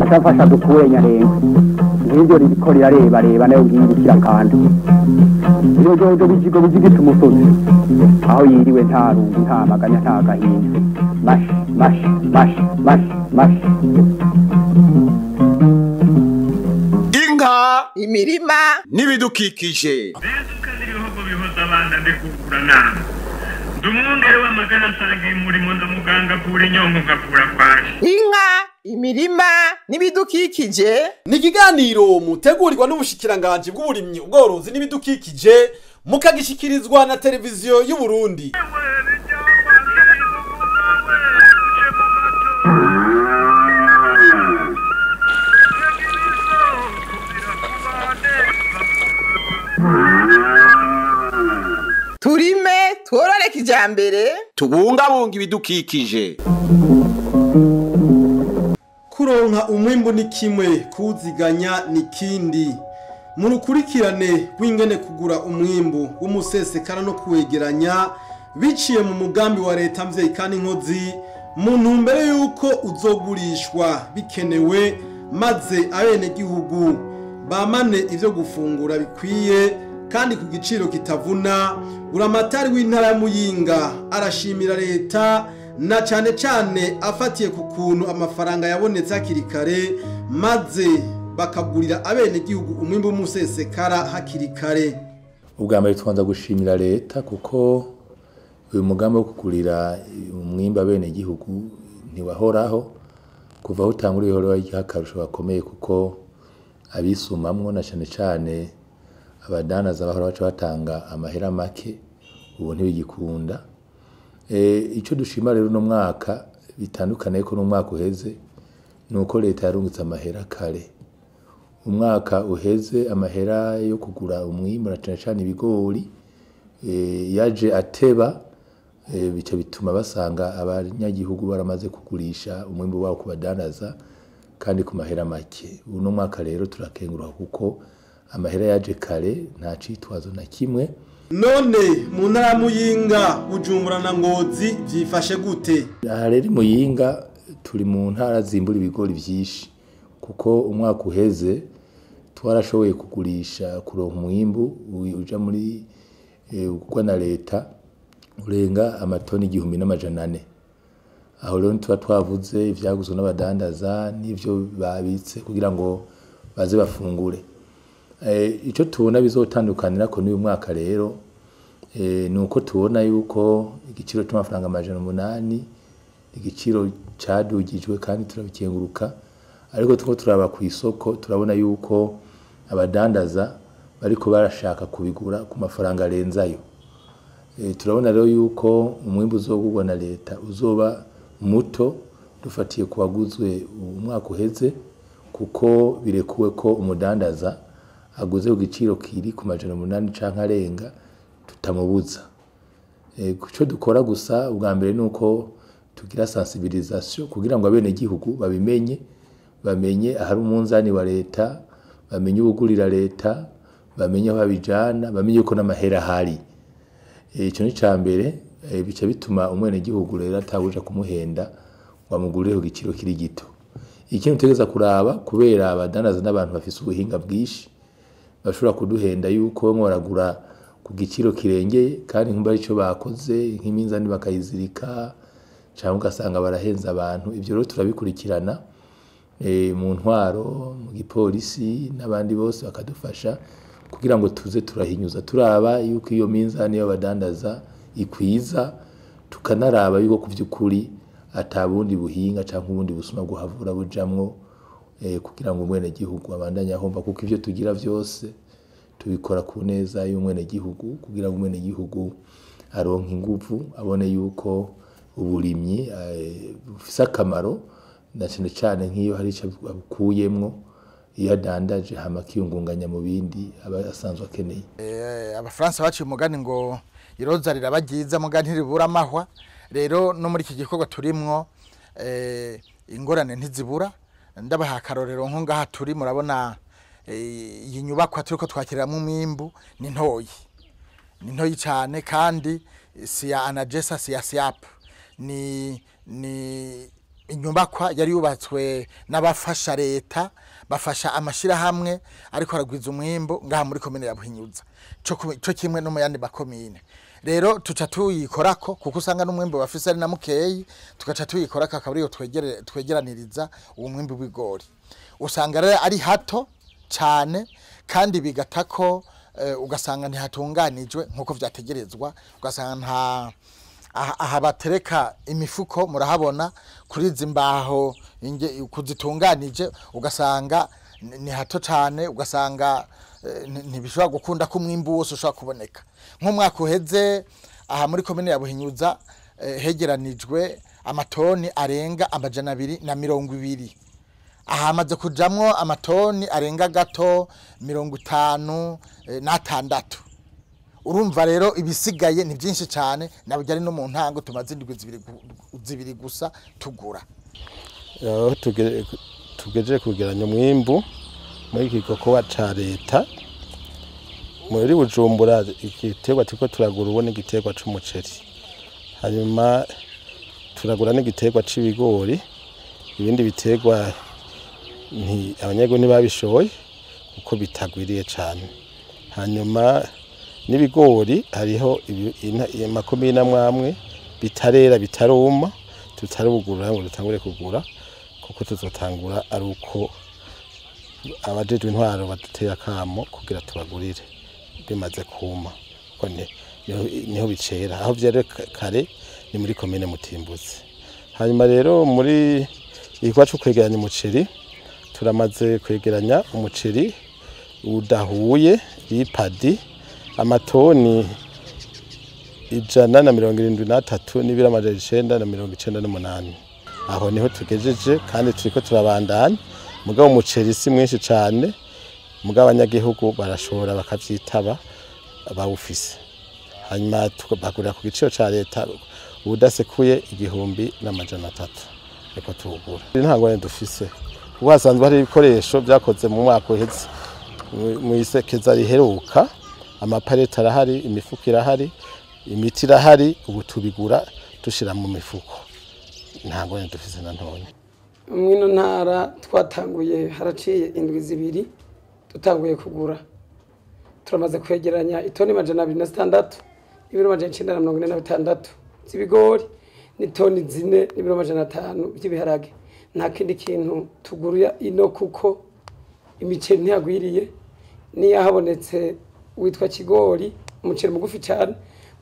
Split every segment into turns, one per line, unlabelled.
Atafasha dukure nyarenga ngibyo riko rirareba nayo ngibikira kandi iyo jojo bijigo bijigita umusozi aho yiriwe nta rungu nta maganya nta gahinda mash
Inka
imirima
n'ibidukikije
Bezuka n'ibihogo bihoza abana ndekugura nama Dumwongere w'amagana nsangiye umurimo ndamuganga kura inyongo ngakura kwaje
inka imirima n'ibidukikije
ni ikiganiro mutegurirwa n'ubushikiranganje bw'uburimyi ubworozi n'ibidukikije mukagishikirizwa na televiziyo y'u Burundi.
turime tworore kijambere
Tubungabunga ibidukikije. Kuronka umwimbu ni kimwe, kuziganya ni kindi. Mu rukurikirane rw'ingene kugura umwimbu w'umusesekara no kuwegeranya biciye mu mugambi wa leta mvyeyi kandi inkozi mu ntumbero yuko uzogurishwa bikenewe maze abene gihugu bamane ivyo gufungura bikwiye kandi ku giciro kitavuna. Buramatari w'intara ya Muyinga arashimira leta na cane afatiye ku kuntu amafaranga yabonetse hakiri kare maze bakagurira abene gihugu umwimbu w'umusesekara hakiri kare.
Ubwa mbere twanza gushimira leta kuko uyu mugambi wo kugurira umwimbu abene gihugu ntiwahoraho kuva aho utanguriye horo y'akarusho bakomeye kuko abisumamwo na cane abadanaza bahora baca batanga amahera make ubu ntibigikunda. Ico dushima rero no mwaka bitandukanye ko no mwaka uheze nuko leta yarungitse amahera kare. Umwaka uheze amahera yo kugura umwimbu na cane ibigori yaje ateba bica bituma basanga abanyagihugu baramaze kugurisha umwimbu wabo kubadanaza kandi ku mahera make. Uno mwaka rero turakengura kuko amahera yaje kare nta citwazo na kimwe.
None mu ntara ya Muyinga, Bujumbura na Ngozi vyifashe gute?
Aha rero Muyinga turi mu ntara zimbura ibigori vyinshi kuko umwaka uheze twarashoboye kugurisha kuronka umwimbu uja muri ugwa na leta urenga amatoni 1400. Aho rero tuba twavuze ivyaguzwe n'abadandaza n'ivyo babitse kugira ngo baze bafungure. Ico tubona bizotandukanira ko n'uyu mwaka rero nuko tubona yuko igiciro cy'amafaranga 800 igiciro cadugijwe kandi turabikenguruka, ariko tuko turaba ku isoko turabona yuko abadandaza bariko barashaka kubigura ku mafaranga arenzayo. Turabona rero yuko umwimbu uzogurwa na leta uzoba muto dufatiye kuwaguzwe umwaka uheze kuko birekuwe ko umudandaza aguze ku giciro kiri ku 800 canke arenga tutamubuza. Kuco dukora gusa ubwa mbere nuko tugira sensibilisation kugira ngo abene gihugu bamenye ahari umunzani wa leta, bamenye ubugurira leta, bamenye aho babijana, bamenye ko n'amahera hari. Ico ni cambere bica bituma umwene gihugu rero atabuja kumuhenda ngo amugurire ku giciro kiri gito. Ikintu tegeza kuraba kubera abadanaza n'abantu bafise ubuhinga bwishi bashobora kuduhenda yuko bamwe baragura ku giciro kirengeye kandi nkumba arico bakoze nk'iminzani bakayizirika cyangwa ugasanga barahenza abantu. Ivyo rero turabikurikirana mu ntwaro mu gipolisi n'abandi bose bakadufasha kugira ngo tuze turahinyuza turaba yuko iyo minzani y'abadandaza ikwiza, tukanaraba yuko kuvyukuri atabundi buhinga cyangwa ubundi busuma guhavura bujamwo kugira ngo umwene gihugu abandanye ahomba, kuko ivyo tugira vyose tubikora ku neza y'umwene gihugu kugira ngo umwene gihugu aronke inguvu abone yuko uburimyi bufise akamaro na cane nk'iyo hari ico abukuyemwo iyo adandaje hama kiyungunganya mu bindi aba asanzwe akeneye.
Abafaransa baciye umugani ngo iroza rirabagiza mugani ribura amahwa. Rero no muri iki gikorwa turimwo ingorane ntizibura. Ndabaha akarorero nko ngaha turi murabona iyi nyubakwa turiko twakiriramwe umwimbu ni ntoyi cyane kandi si ya anagesa si ya siap ni inyubakwa yari yubatswe n'abafasha leta bafasha amashirahamwe ariko aragwiza umwimbo ngaha muri komine ya Buhinyuza cyo kimwe no mu yandi makomine. Rero tuca tuyikorako kuko usanga n'umwimbo bafise ari na mukeyi, tugaca tuyikorako akabariyo twegeraniriza uwo mwimbo w'ibigori. Usanga rero ari hato cyane kandi bigatako ugasanga ntihatunganijwe nkuko vyategerezwa, ugasanga nta aha batereka imifuko murahabona kuri zimbaho kuzitunganije, ugasanga ni hato cyane, ugasanga ntibishobora gukunda ko umwimbu wose ushobora kuboneka. Nk'umwaka uheze aha muri komine ya Buhinyuza hegeranijwe amatoni arenga 220. Aha amaze kujamwo amatoni arenga gato 56. Urumva rero ibisigaye ni byinshi cyane, nabyo ari no mu ntango tumaze indwi zibiri gusa tugura.
Tugejeje kugeranya umwimbu muri iki gikorwa ca leta muri Bujumbura. Igiterwa turiko turagura ubu ni igiterwa c'umuceri, hanyuma turagura n'igiterwa c'ibigori. Ibindi biterwa abanyagihugu ntibabishoboye kuko bitagwiriye cyane. Hanyuma n'ibigori hariho makomine amwe bitarera bitaruma, tutarubugurura ngo dutangure kugura kuko tuzotangura ari uko abajejwe intwaro baduteye akamo kugira tubagurire bimaze kuma, kuko niho bicera. Aho vyari kare ni muri komine Mutimbuzi. Hanyuma rero muri igikorwa cyo kwegeranya umuceri turamaze kwegeranya umuceri udahuye bipadi amatoni 173 n'ibiro 998. Aho niho tugejeje kandi turiko turabandanya. Mugabo umuceri si mwinshi cyane, mugabo abanyagihugu barashobora bakavyitaba abawufise. Hanyuma tukabagurira ku giciro ca leta udasekuye 1300 niko tugura. Intangwane dufise wasanzwe hari ibikoresho byakoze mu mwaka uheze mu isekeza riheruka, amapareta arahari, imifuko irahari, imiti irahari, ubu tubigura dushira mu mifuko. Ntangwane dufise na ntonye.
Mwino ntara twatanguye haraciye indwi zibiri tutanguye kugura. Turamaze kwegeranya itoni 206, ibiro 946 z'ibigori n'itoni 4 n'ibiro 500 by'ibiharage. Nta kindi kintu tugurira ino kuko imiceri ntiyagwiriye, niyo habonetse witwa kigori umuceri mugufi cyane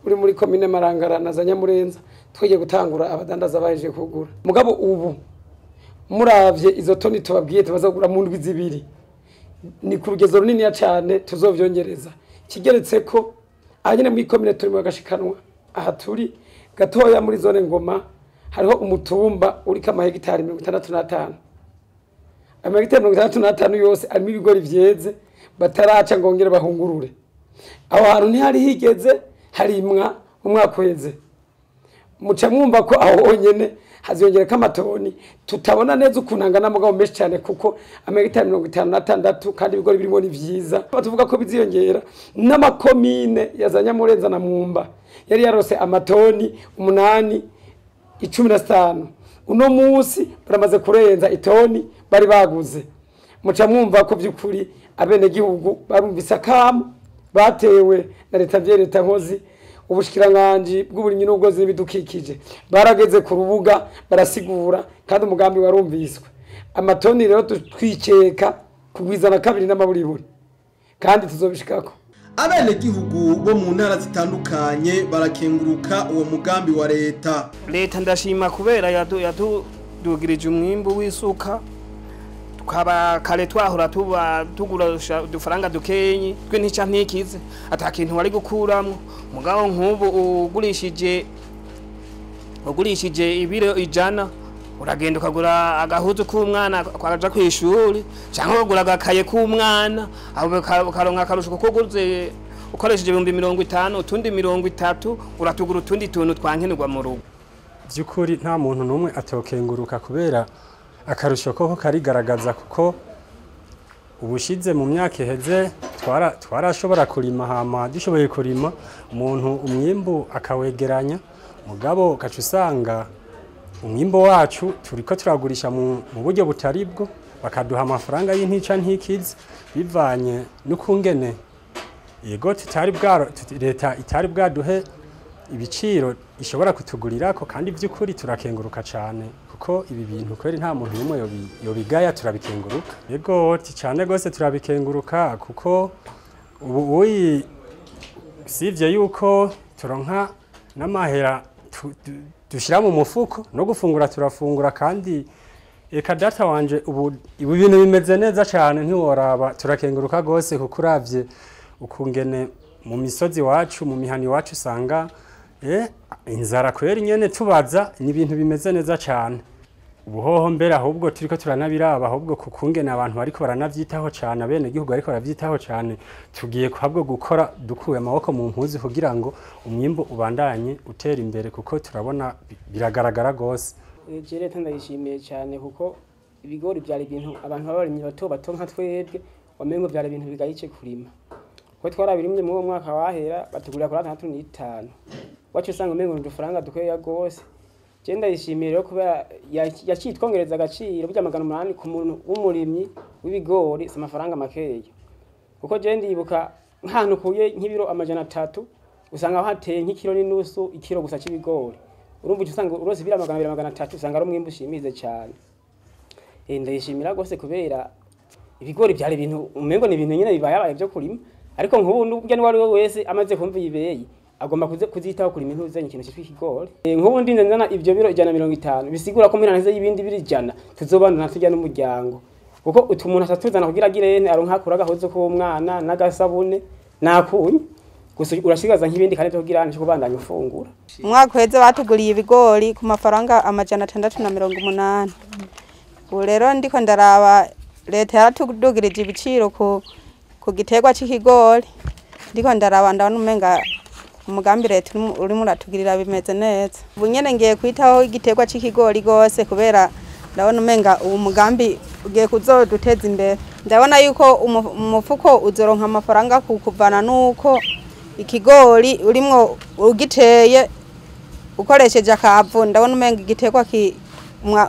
uri muri komine Marangara na Zanyamurenza. Twigiye gutangura abadandaza baje kugura. Mugabo ubu muravye izo toni tubabwiye tubazagura mu ndwi zibiri ni ku rugezo runini cyane, tuzovyongereza. Kigeretse ko ahanyene muri komine turi mu gashikanwa, aha turi gatoya muri zone Ngoma hariho umutumba uri kama hegitari 65. Amahegitari 65 yose arimo ibigori vyeze bataraca ngongere bahungurure. Aho hantu ntihari higeze harimwa umwaka uheze. Muca mwumva ko aho onyene haziyongereka amatoni tutabona neza ukunangana mugabo menshi cyane kuko amahegitari 56 kandi ibigori birimo ni vyiza. Batuvuga ko biziyongera n'amakomine ya Zanyamurenza na Mwumba yari yarose amatoni 8-15. Uno musi baramaze kurenza itoni bari baguze. Muca mwumva ko byukuri abene gihugu barumvise akamo batewe na leta leta nkozi. Ubushikiranganje bw'uburimyi n'ubworozi n'ibidukikije barageze ku rubuga barasigura kandi umugambi warumviswe. Amatoni rero twikeka kugwizana 2 n'amaburiburi kandi tuzobishikako.
Abene gihugu bo mu ntara zitandukanye barakenguruka uwo mugambi wa leta.
Leta ndashima kubera yadugirije umwimbu w'isuka, tukaba kare twahora tugura dufaranga dukenye twe ntica ntikize atakintu wari gukuramwo. Mugabo nk'ubu ugurishije ibiro 100 uragenda ukagura agahuzu k'umwana kwaja kwishuri cyangwa ugura agakaye k'umwana abo karonka akarusho kuko uguze ukoresheje 50 utundi 30 uratugura utundi tuntu twankenerwa mu rugo.
Byukuri nta muntu numwe atokenguruka kubera akarusho koko karigaragaza kuko ubushize mu myaka iheze twarashobora kurima hama dushoboye kurima umuntu umwimbu akawegeranya, mugabo kacu usanga umwimbo wacu turiko turagurisha mu buryo butari bwo bakaduha amafaranga y'intica ntikizi bivanye n'ukungene yego leta itari bwaduhe ibiciro ishobora kutugurirako kandi by'ukuri turakenguruka cyane kuko ibi bintu kweri nta muntu n'umwe yobigaya turabikenguruka yego cyane gose turabikenguruka kuko ubu sivye yuko turonka n'amahera dushira mu mufuko no gufungura turafungura kandi eka data wanje ubu ibintu bimeze neza cyane ntiworaba turakenguruka gose kuko uravye ukungene mu misozi wacu mu mihani wacu usanga inzara kweri nyene tubaza ni ibintu bimeze neza cyane ubuhoho mbere ahubwo turiko turanabiraba ahubwo kukungene abantu bariko baranavyitaho cyane abene gihugu ariko baravyitaho cyane tugiye kuhabwo gukora dukuye amaboko mu mpuzi kugira ngo umwimbo ubandanye utera imbere kuko turabona biragaragara gose
je leta ndayishimiye cyane kuko ibigori byari ibintu abantu babarimye bato nka twebwe wamengo byari ibintu bigayice kurima ko twarabirimye mu mwaka wahera batugurira kuri 35 wacu usanga umengo n'udufaranga dukeya gose je ndayishimiye rero kubera yacitwongereza agaciro by'amagana 8 ku muntu w'umurimyi w'ibigori se amafaranga makeya kuko je ndibuka nk'ahantu kuye nk'ibiro amajana 3 usanga hateye nk'ikiro n'inusu ikiro gusa cy'ibigori urumva usanga urose bira amagana 3 usanga ari umwimbu ushimize cyane ndayishimira gose kubera ibigori byari ibintu umengo ni ibintu nyine bibaye byo kurima ariko nk'ubu n'ubwo wari wese amaze kumva ibeyi agomba kuzitaho kurima intuzanye ikintu cyitwa ikigori nk'ubu ndinze nzana ibyo biro 150 bisigura ko mpiranize y'ibindi biri 100 tuzobana natujya n'umuryango kuko umuntu asatuzana kugira girene aronka kuraga hozo ko umwana nagasabune nakunye gusa urashigaza nk'ibindi kandi tugira cyo kubandanya ufungura
umwaka weze batuguriye ibigori ku mafaranga amajana 680 ubu rero ndiko ndaraba leta yaratudugirije ibiciro ku giterwa c'ikigori ndiko ndaraba ndabona umenga umugambi leta urimo uratugirira bimeze neza ubu nyene ngiye kwitaho igiterwa c'ikigori gose kubera ndabona umenga uwo mugambi ugiye kuzoduteza imbere ndabona yuko umufuko uzoronka amafaranga kukuvana nuko ikigori urimwo ugiteye ukoresheje akavu ndabona umenga igiterwa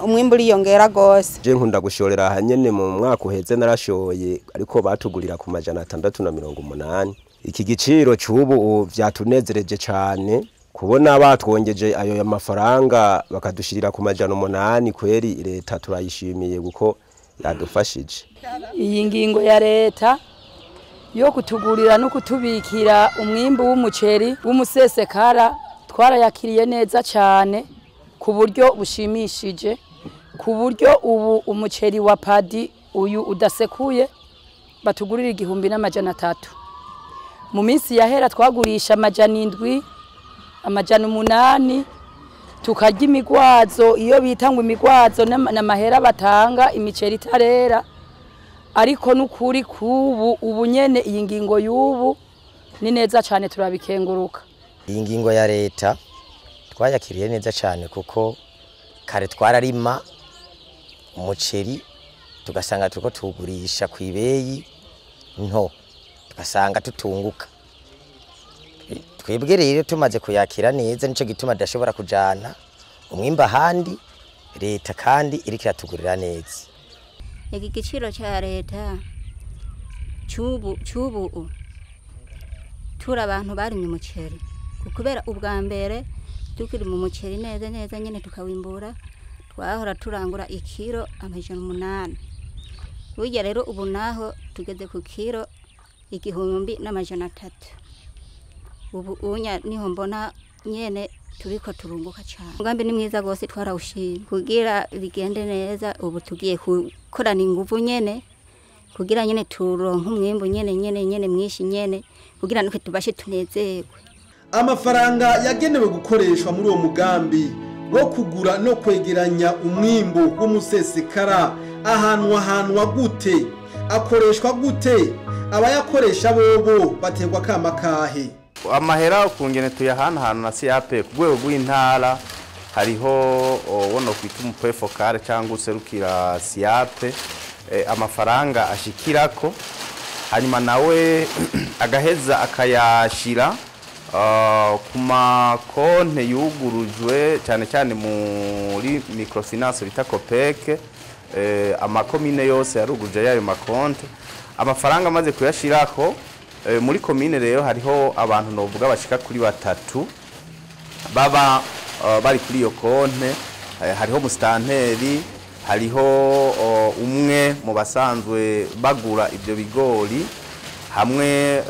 umwimbu uriyongera gose
je nkunda gushorera hanyene mu mwaka uheze narashoye ariko batugurira ku majana 680 iki giciro cy'ubu vyatunezereje cyane kubona batwongeje ayo mafaranga bakadushirira ku majana 8 kweri leta turayishimiye guko yadufashije
iyi ngingo ya leta yo kutugurira no kutubikira umwimbu w'umuceri w'umusesekara twarayakiriye neza cyane ku buryo bushimishije ku buryo ubu umuceri wa padi uyu udasekuye batugurira 1,300 mu minsi yahera twagurisha amajana 7 amajana 8 tukarya imigwazo iyo bitangwa imigwazo n'amahera batanga imiceri itarera ariko n'ukuri kubu ubu nyene iyi ngingo y'ubu ni neza cyane turabikenguruka
iyi ngingo ya leta twayakiriye neza cyane kuko kare twararima umuceri tugasanga turiko tugurisha ku ibeyi nto tugasanga tutunguka twebwe rero tumaze kuyakira neza nico gituma dashobora kujana umwimba handi leta kandi iriko iratugurira neza
iki giciro cya leta cyubu tura abantu barimye umuceri kubera ubwa mbere tukiri mu muceri neza nyene tukawimbura twahora turangura ikiro amajana 8 burya rero ubu naho tugeze ku kiro 1,300 ubu unya niho mbona nyene turiko turunguka cyane umugambi ni mwiza gose twarawushima kugira bigende neza ubu tugiye gukorana ingufu nyene kugira nyene turonka umwimbu nyene mwinshi nyene kugira nuko tubashe tunezerwe
amafaranga yagenewe gukoreshwa muri uwo mugambi wo kugura no kwegeranya umwimbu w'umusesekara ahanwa gute akoreshwa gute abayakoresha bobo baterwa kama kahe
amahera ukungene tuyahana na CAP ku rwego rw'intara hariho wono kwita umupefokare cyangwa userukira CAP amafaranga ashikirako hanyuma nawe agaheza akayashira ku makonte yugurujwe cyane cyane muri microfinance bita COPEC, amakomine yose yaruguje yayo makonte, amafaranga amaze kuyashirako muri komine rero hariho abantu novuga bashika kuri batatu baba bari kuri iyo konte. Hariho musitanteri, hariho umwe mu basanzwe bagura ibyo bigori, hamwe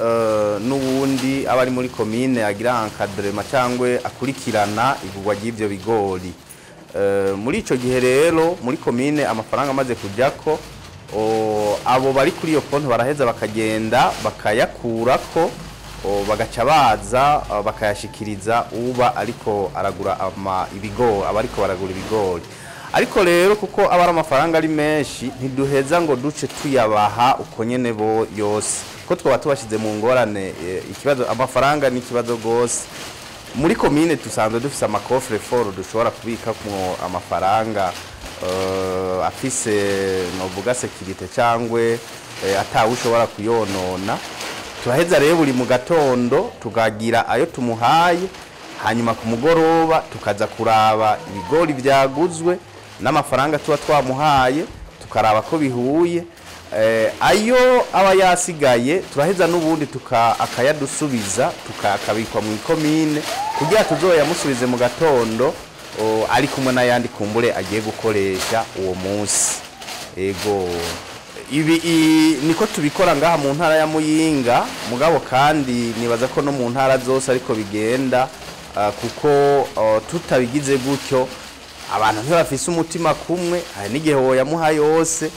n'ubundi abari muri komine agira encadrement cyangwa akurikirana igurwa ry'ibyo bigori. Muri ico gihe rero muri komine amafaranga amaze kujyako, abo bari kuri iyo konti baraheza bakagenda bakayakurako, bagaca baza bakayashikiriza uba ariko aragura ibigori, abariko baragura ibigori. Ariko rero kuko abari amafaranga ari menshi ntiduheza ngo duce tuyabaha uko nyene bo yose, ko twaba tubashize mu ngorane. Ikibazo amafaranga ni ikibazo gose. Muri komine tusanzwe dufise amakofre fort dushobora kubika mu amafaranga afise novuga security cyangwe atawe ushobora kuyonona. Turaheza rero buri mu gatondo tugagira ayo tumuhaye, hanyuma ku mugoroba tukaza kuraba ibigori byaguzwe n'amafaranga tuba twamuhaye, tukaraba ko bihuye. Ayo aba yasigaye turaheza n'ubundi akayadusubiza tukakabikwa mu komine kugira tuzoyamusubize mu gatondo ari kumwe n'ayandi kumbure agiye gukoresha uwo munsi. Ego ibi niko tubikora ngaha mu ntara ya Muyinga, mugabo kandi nibaza ko no mu ntara zose ariko bigenda, kuko tutabigize gutyo abantu ntibafise umutima kumwe. Hari n'igihe woyamuha yose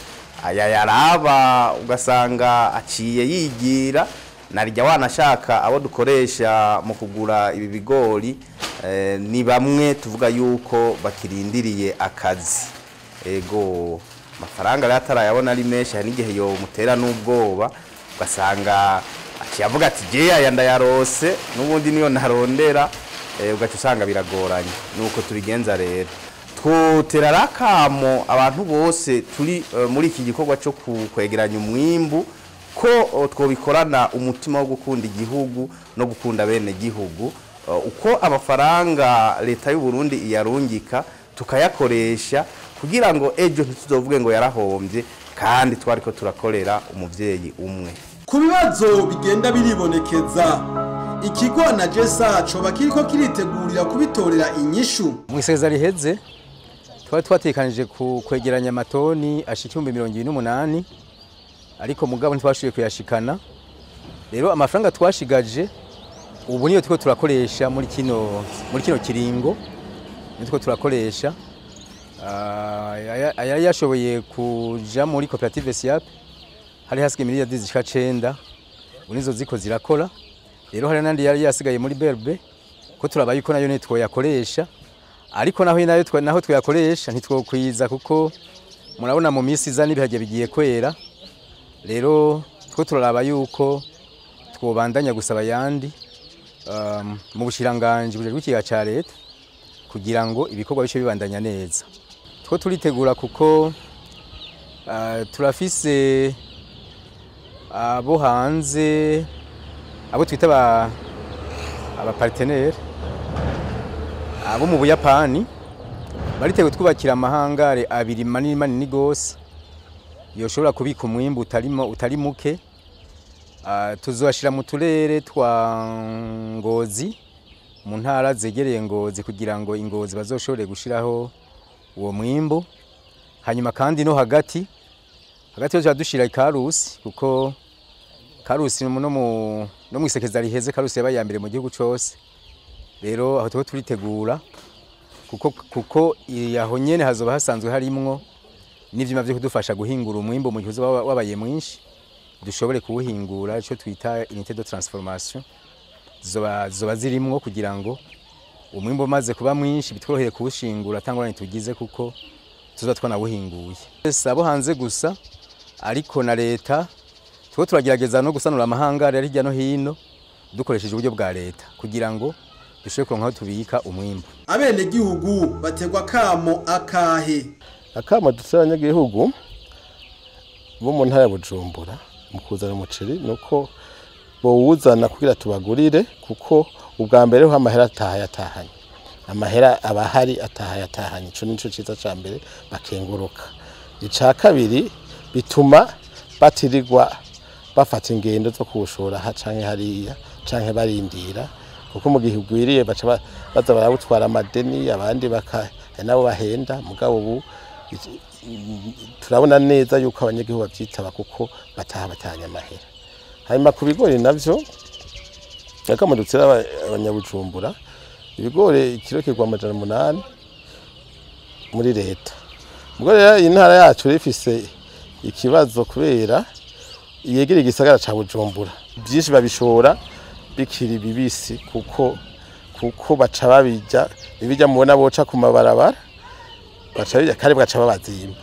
ayaraba ugasanga aciye yigira, narijya wanashaka abo dukoresha mu kugura ibi bigori ni bamwe tuvuga yuko bakirindiriye akazi. Ego amafaranga rero atarayabona ari menshi, hari n'igihe yo mutera n'ubwoba ugasanga aciye avuga ati je aya ndayarose n'ubundi niyo narondera, ugaca usanga biragoranye. Nuko tubigenza rero, twotera rakamo abantu bose turi muri iki gikorwa cyo kwegeranya umwimbu ko twobikorana umutima wo gukunda igihugu no gukunda bene gihugu, uko amafaranga leta y'u Burundi iyarungika tukayakoresha kugira ngo ejo ntituzovuge ngo yarahombye kandi twariko turakorera umuvyeyi umwe.
Ku bibazo bigenda biribonekeza, ikigo na Jesa coba kiriko kiritegurira kubitorera inyishu.
Mwiseza riheze twari twatekanije kwegeranya amatoni ashika 28, ariko mugabo ntitwashoboye kuyashikana. Rero amafaranga twashigaje ubu niyo tuko turakoresha muri kino kiringo, nitwo turakoresha. Ayari yashoboye kuja muri koperative SIAP hari hasigaye miliyari zishika 9, unizo ziko zirakora. Rero hari nandi yari yasigaye muri BRB ko turaba yuko nayo nitwo yakoresha, ariko naho twayakoresha ntitwokwiza kuko murabona mu minsi iza n'ibihaje bigiye kwera. Rero two turaraba yuko twobandanya gusaba yandi mu bushiranganje buje bw'ikiga ca leta kugira ngo ibikorwa bice bibandanya neza. Two turitegura kuko turafise abo hanze, abo twita aba partenaire, abo mu Buyapani bariteguye twubakira amahangare abiri manini gose yoshobora kubika umwimbu utari muke. Tuzoashira mu turere twa Ngozi mu ntara zegereye Ngozi kugira ngo Ingozi bazoshobore gushiraho uwo mwimbu. Hanyuma kandi no hagati yo dushira ikarusi, kuko karusi no mu isekeza riheze karusi yaba ya mbere mu gihugu cyose. Rero aho tuko turitegura kuko yaho nyene hazoba hasanzwe harimwo n'ivyuma byo kudufasha guhingura umwimbo mu gihe wabaye mwinshi, dushobore kuwuhingura ico twita unité de transformation zoba zirimwo kugira ngo umwimbo maze kuba mwinshi bitworohere kuwushingura tangorane tugize kuko tuza twanawuhinguye. Sabo hanze gusa ariko na leta two turagerageza no gusanura amahangare ari hirya no hino dukoresheje uburyo bwa leta kugira ngo dushobore kuronka aho tubika umwimbo.
Abene gihugu bategwa kamo akahe?
Akamo dusanya gihugu bo mu ntara ya Bujumbura mu kuzana umuceri nuko bowuzana kugira tubagurire kuko ubwa mbere ho amahera atahanye amahera abahari atahanye ico nico ciza ca mbere bakenguruka. Ica kabiri bituma batirirwa bafata ingendo zo kushora canke hariya canke barindira kuko mu gihe ugwiriye baza barabutwara amadeni abandi nabo bahenda mugabo ubu turabona neza yuko abanyagihugu bavyitaba kuko batahanye amahera. Hanyuma ku bigori navyo akamudutsira abanyabujumbura ibigori ikiro kigwa 800 muri leta. Mugore rero intara yacu rifise ikibazo kubera yegera igisagara ca Bujumbura byinshi babishora bikiri bibisi kuko baca babijya mubona boca ku mabarabara baca bijya kare bwaca babazimba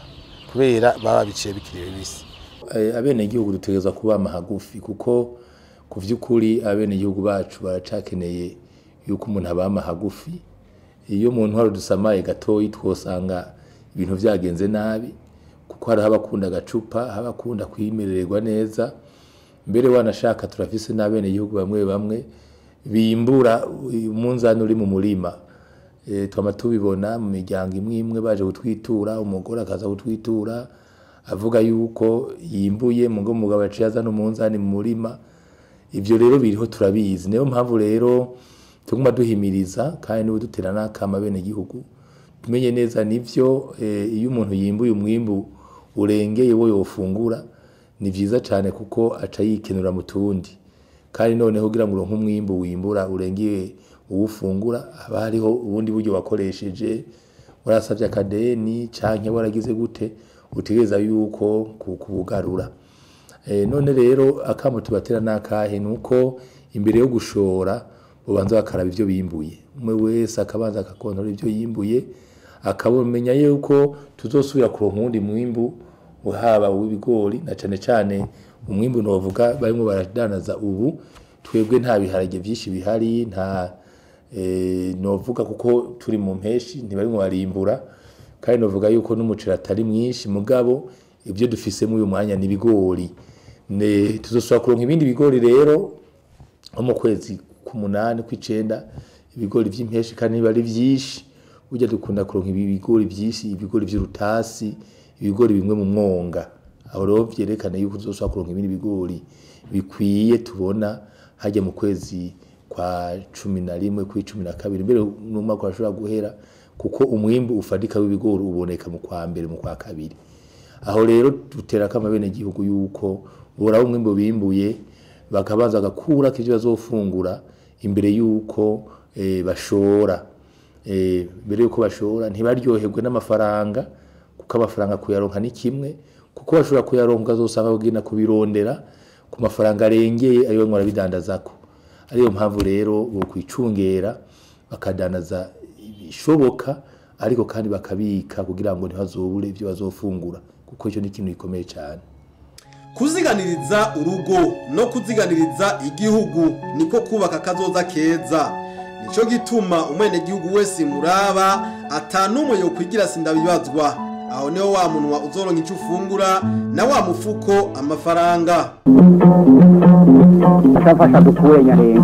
kubera baba biciye bikiri bibisi.
Abene igihugu dutegerezwa kuba mahagufi kuko ku vy'ukuri abene igihugu bacu baracakeneye yuko umuntu abama hagufi. Iyo umuntu hari dusamaye gatoyi twosanga ibintu vyagenze nabi kuko hari abakunda gacupa habakunda kwimererwa neza mbere wanashaka turafise n'abene igihugu bamwe bimbura umunzani uri mu murima twama tubibona mu miryango imwe baje gutwitura umugore akaza gutwitura avuga yuko yimbuye mugabo aciye azana umunzani mu murima. Ivyo rero biriho turabizi niyo mpamvu rero tuguma duhimiriza kandi niwe dutera n'akama bene igihugu tumenye neza nivyo iyo umuntu yimbuye umwimbu urengeye wo yofungura ni vyiza cyane kuko aca yikenura mu tundi kandi noneho kugira ngo uronke umwimbu wimbura urengeye uwufungura haba hariho ubundi buryo wakoresheje warasavye akadeni canke waragize gute utegereza yuko kubugarura. None rero akamo tubatera nakahe nuko imbere yo gushora ubanza bakaraba ivyo bimbuye umwe wese akabanza akakontora ivyo yimbuye akabomenya yuko tuzosubira kuronka undi mwimbu uhaba w'ibigori na cane umwimbu novuga barimo baradanaza ubu twebwe nta biharage byinshi bihari nta novuga kuko turi mu mpeshi ntibarimo barimbura kandi novuga yuko n'umuceri atari mwinshi mugabo ibyo dufise mu uyu mwanya n'ibigori tuzosubira kuronka ibindi bigori rero mu kwezi ku8 ku9 ibigori vy'impeshi kandi bari vyinshi ujya dukunda kuronka ibigori byinshi ibigori vy'urutasi ibigori bimwe mu mwonga aho rero vyerekana yuko uzosubira kuronka ibindi bigori bikwiye tubona hajya mu kwezi kwa 11 ku 12 mbere n'umwaka washobora guhera kuko umwimbu ufadika w'ibigori uboneka mu kwa mbere mu kwa kabiri. Aho rero dutera kama bene igihugu yuko bora umwimbu bimbuye bakabanza gakura kivyo bazofungura imbere yuko bashora mbere yuko bashora ntibaryoherwe n'amafaranga kuko amafaranga kuyaronka ni kimwe kuko bashobora kuyaronka azosanga bagina kubirondera ku mafaranga arengeye ayo nkora bidandazako. Ariyo mpamvu rero bo kwicungera bakadanaza ibishoboka ariko kandi bakabika kugira ngo ntibazobure ivyo bazofungura kuko icyo ni ikintu gikomeye cyane.
Kuziganiriza urugo no kuziganiriza igihugu niko kubaka kazoza keza. Nico gituma umwene gihugu wese muraba atanumwe yo kwigira sindabibazwa. Aho niho wa munwa uzoronka ico ufungura na wa mufuko amafaranga.
Ashafasha dukure nyarenga.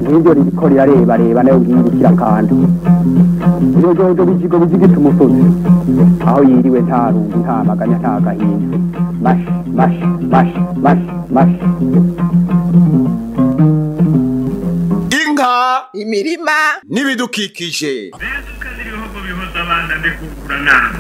Ngivyo rikorera reba nayo ngirukira kandi. Iyo jojo bijigo bijigita umusozi. Aho yiriwe nta rungu nta maganya nta gahinda. Mash.
INKA imirima
n'ibidukikije. Bezuka ziriho bihoza abana ndekugura nama.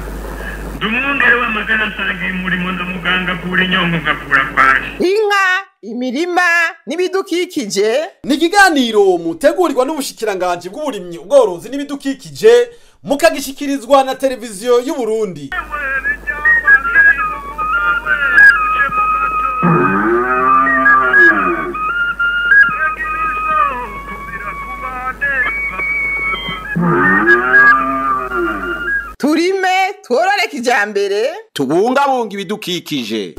Dumungere w'amagana nsangiye umurimo ndamuganga kuri inyongo ngakura kwaje.
INKA imirima n'ibidukikije
ni ikiganiro mutegurirwa n'ubushikiranganje bw'uburimyi ubworozi n'ibidukikije mukagishikirizwa na televiziyo y'u Burundi.
turime tworore kijambere
tubungabunga ibidukikije.